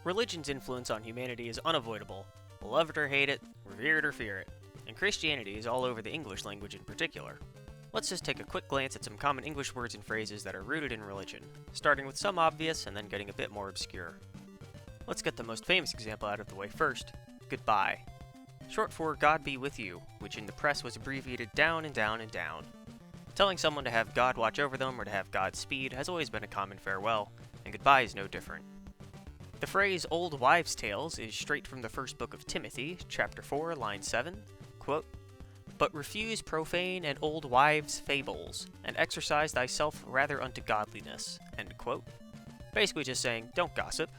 Religion's influence on humanity is unavoidable. Love it or hate it, revere it or fear it. And Christianity is all over the English language in particular. Let's just take a quick glance at some common English words and phrases that are rooted in religion, starting with some obvious and then getting a bit more obscure. Let's get the most famous example out of the way first: goodbye. Short for God be with you, which in the press was abbreviated down and down and down. Telling someone to have God watch over them or to have Godspeed has always been a common farewell, and goodbye is no different. The phrase old wives' tales is straight from the first book of Timothy, chapter 4, line 7, quote, "But refuse profane and old wives' fables, and exercise thyself rather unto godliness," end quote. Basically just saying, don't gossip.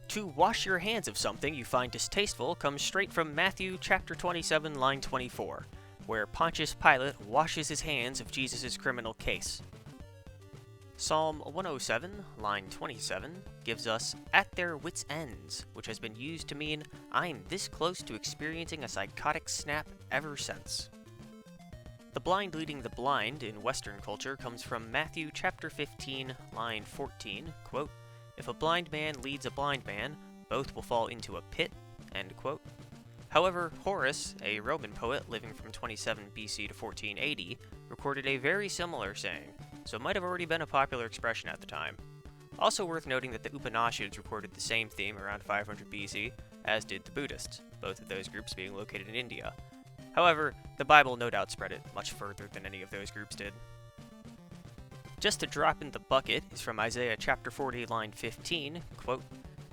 To wash your hands of something you find distasteful comes straight from Matthew chapter 27, line 24, where Pontius Pilate washes his hands of Jesus' criminal case. Psalm 107, line 27, gives us "at their wits' ends," which has been used to mean I'm this close to experiencing a psychotic snap ever since. The blind leading the blind in Western culture comes from Matthew chapter 15, line 14, quote, "If a blind man leads a blind man, both will fall into a pit," end quote. However, Horace, a Roman poet living from 27 BC to 14 AD, recorded a very similar saying, so it might have already been a popular expression at the time. Also worth noting that the Upanishads recorded the same theme around 500 BC, as did the Buddhists, both of those groups being located in India. However, the Bible no doubt spread it much further than any of those groups did. Just a drop in the bucket is from Isaiah chapter 40, line 15, quote,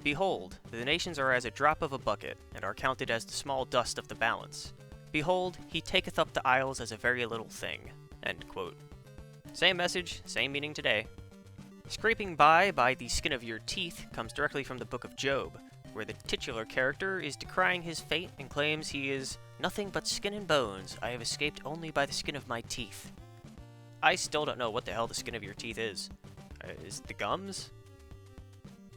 "Behold, the nations are as a drop of a bucket, and are counted as the small dust of the balance. Behold, he taketh up the isles as a very little thing," end quote. Same message, same meaning today. Scraping by the skin of your teeth comes directly from the book of Job, where the titular character is decrying his fate and claims he is "nothing but skin and bones. I have escaped only by the skin of my teeth." I still don't know what the hell the skin of your teeth is. Is it the gums?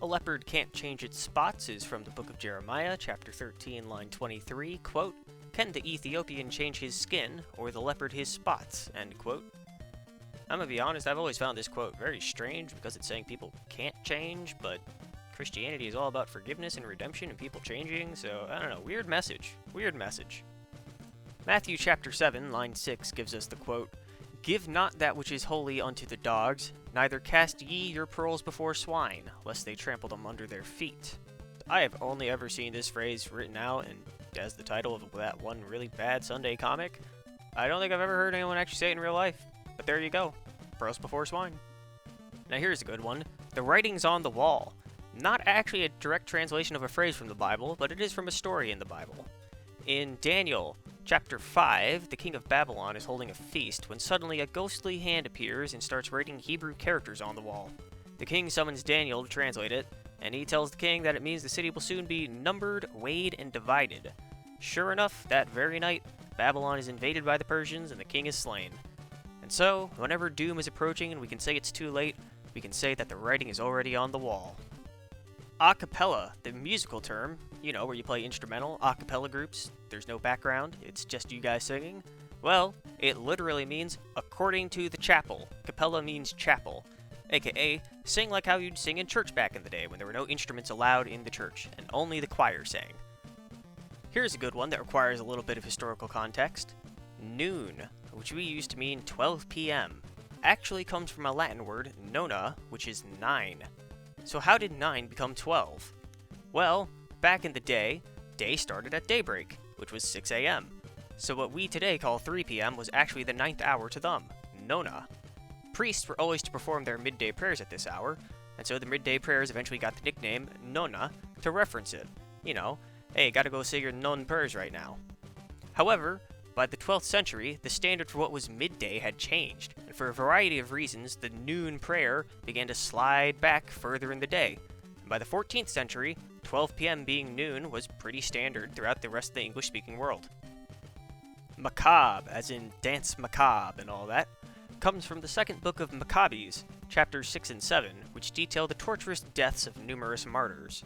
"A leopard can't change its spots" is from the book of Jeremiah, chapter 13, line 23, quote, "Can the Ethiopian change his skin, or the leopard his spots?" end quote. I'm gonna be honest, I've always found this quote very strange because it's saying people can't change, but Christianity is all about forgiveness and redemption and people changing, so I don't know, weird message. Weird message. Matthew chapter 7, line 6 gives us the quote, "Give not that which is holy unto the dogs, neither cast ye your pearls before swine, lest they trample them under their feet." I have only ever seen this phrase written out and as the title of that one really bad Sunday comic. I don't think I've ever heard anyone actually say it in real life. But there you go. Pearls before swine. Now here's a good one. The writing's on the wall. Not actually a direct translation of a phrase from the Bible, but it is from a story in the Bible. In Daniel chapter 5, the king of Babylon is holding a feast when suddenly a ghostly hand appears and starts writing Hebrew characters on the wall. The king summons Daniel to translate it, and he tells the king that it means the city will soon be numbered, weighed, and divided. Sure enough, that very night, Babylon is invaded by the Persians and the king is slain. And so, whenever doom is approaching and we can say it's too late, we can say that the writing is already on the wall. Acapella, the musical term, where you play instrumental acapella groups, there's no background, it's just you guys singing. Well, it literally means according to the chapel. Capella means chapel, aka sing like how you'd sing in church back in the day when there were no instruments allowed in the church and only the choir sang. Here's a good one that requires a little bit of historical context. Noon, which we used to mean 12 p.m., actually comes from a Latin word, nona, which is 9. So how did 9 become 12? Well, back in the day started at daybreak, which was 6 a.m. So what we today call 3 p.m. was actually the 9th hour to them, nona. Priests were always to perform their midday prayers at this hour, and so the midday prayers eventually got the nickname nona to reference it. Hey, gotta go say your non prayers right now. However, by the 12th century, the standard for what was midday had changed, and for a variety of reasons, the noon prayer began to slide back further in the day. And by the 14th century, 12 p.m. being noon was pretty standard throughout the rest of the English-speaking world. Macabre, as in dance macabre and all that, comes from the second book of Maccabees, chapters 6 and 7, which detail the torturous deaths of numerous martyrs.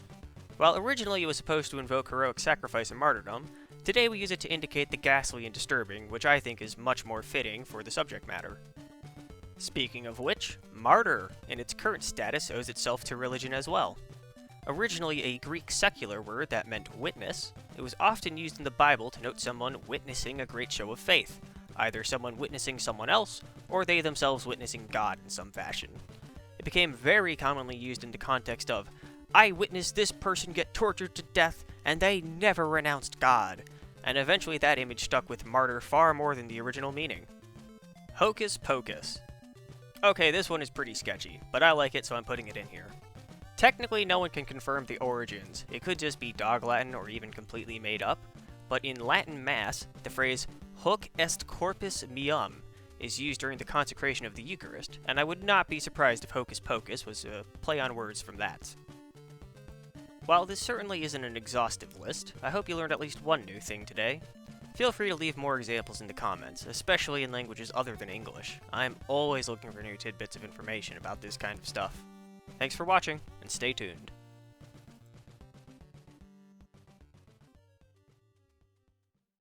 While originally it was supposed to invoke heroic sacrifice and martyrdom, today we use it to indicate the ghastly and disturbing, which I think is much more fitting for the subject matter. Speaking of which, martyr, in its current status, owes itself to religion as well. Originally a Greek secular word that meant witness, it was often used in the Bible to note someone witnessing a great show of faith, either someone witnessing someone else, or they themselves witnessing God in some fashion. It became very commonly used in the context of, I witnessed this person get tortured to death, and they never renounced God, and eventually that image stuck with martyr far more than the original meaning. Hocus Pocus. Okay, this one is pretty sketchy, but I like it so I'm putting it in here. Technically, no one can confirm the origins. It could just be dog Latin or even completely made up, but in Latin Mass, the phrase Hoc est corpus meum is used during the consecration of the Eucharist, and I would not be surprised if Hocus Pocus was a play on words from that. While this certainly isn't an exhaustive list, I hope you learned at least one new thing today. Feel free to leave more examples in the comments, especially in languages other than English. I'm always looking for new tidbits of information about this kind of stuff. Thanks for watching, and stay tuned.